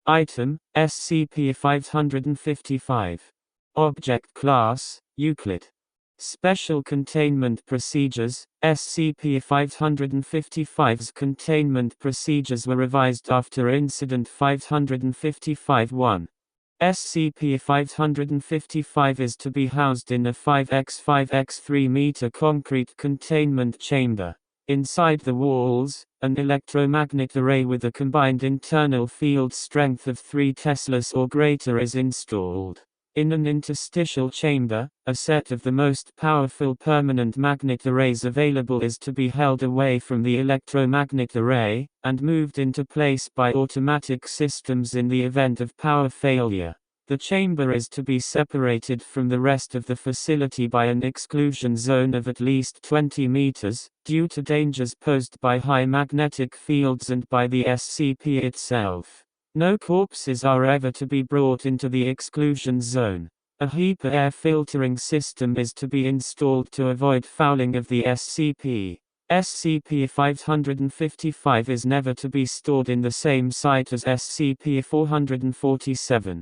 Item, SCP-555. Object Class, Euclid. Special Containment Procedures. SCP-555's containment procedures were revised after Incident 555-1. SCP-555 is to be housed in a 5x5x3 meter concrete containment chamber. Inside the walls, an electromagnet array with a combined internal field strength of 3 teslas or greater is installed. In an interstitial chamber, a set of the most powerful permanent magnet arrays available is to be held away from the electromagnet array, and moved into place by automatic systems in the event of power failure. The chamber is to be separated from the rest of the facility by an exclusion zone of at least 20 meters, due to dangers posed by high magnetic fields and by the SCP itself. No corpses are ever to be brought into the exclusion zone. A HEPA air filtering system is to be installed to avoid fouling of the SCP. SCP-555 is never to be stored in the same site as SCP-447.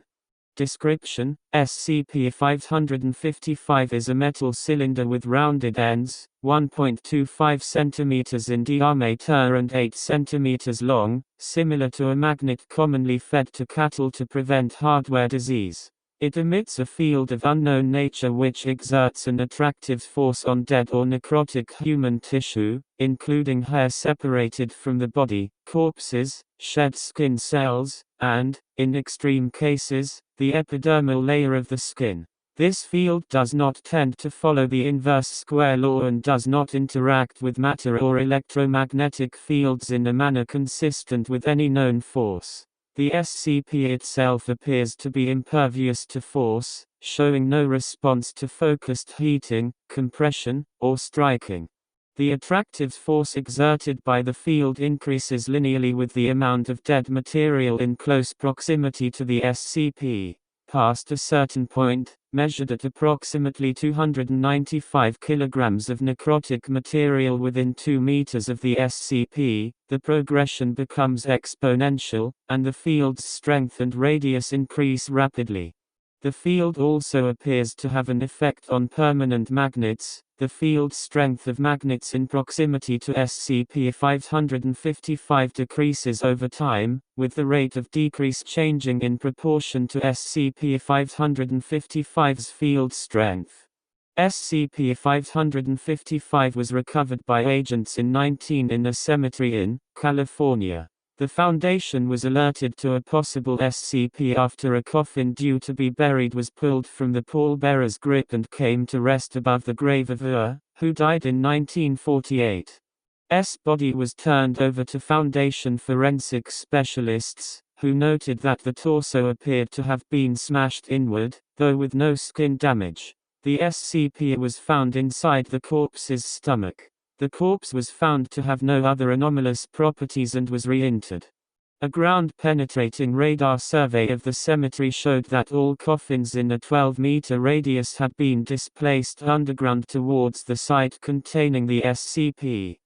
Description: SCP-555 is a metal cylinder with rounded ends, 1.25 cm in diameter and 8 cm long, similar to a magnet commonly fed to cattle to prevent hardware disease. It emits a field of unknown nature which exerts an attractive force on dead or necrotic human tissue, including hair separated from the body, corpses, shed skin cells, and, in extreme cases, the epidermal layer of the skin. This field does not tend to follow the inverse square law and does not interact with matter or electromagnetic fields in a manner consistent with any known force. The SCP itself appears to be impervious to force, showing no response to focused heating, compression, or striking. The attractive force exerted by the field increases linearly with the amount of dead material in close proximity to the SCP. Past a certain point, measured at approximately 295 kilograms of necrotic material within 2 meters of the SCP, the progression becomes exponential, and the field's strength and radius increase rapidly. The field also appears to have an effect on permanent magnets. The field strength of magnets in proximity to SCP-555 decreases over time, with the rate of decrease changing in proportion to SCP-555's field strength. SCP-555 was recovered by agents in 19 in a cemetery in California. The Foundation was alerted to a possible SCP after a coffin due to be buried was pulled from the pallbearer's grip and came to rest above the grave of who died in 1948. S body was turned over to Foundation forensic specialists, who noted that the torso appeared to have been smashed inward, though with no skin damage. The SCP was found inside the corpse's stomach. The corpse was found to have no other anomalous properties and was reinterred. A ground-penetrating radar survey of the cemetery showed that all coffins in a 12-meter radius had been displaced underground towards the site containing the SCP.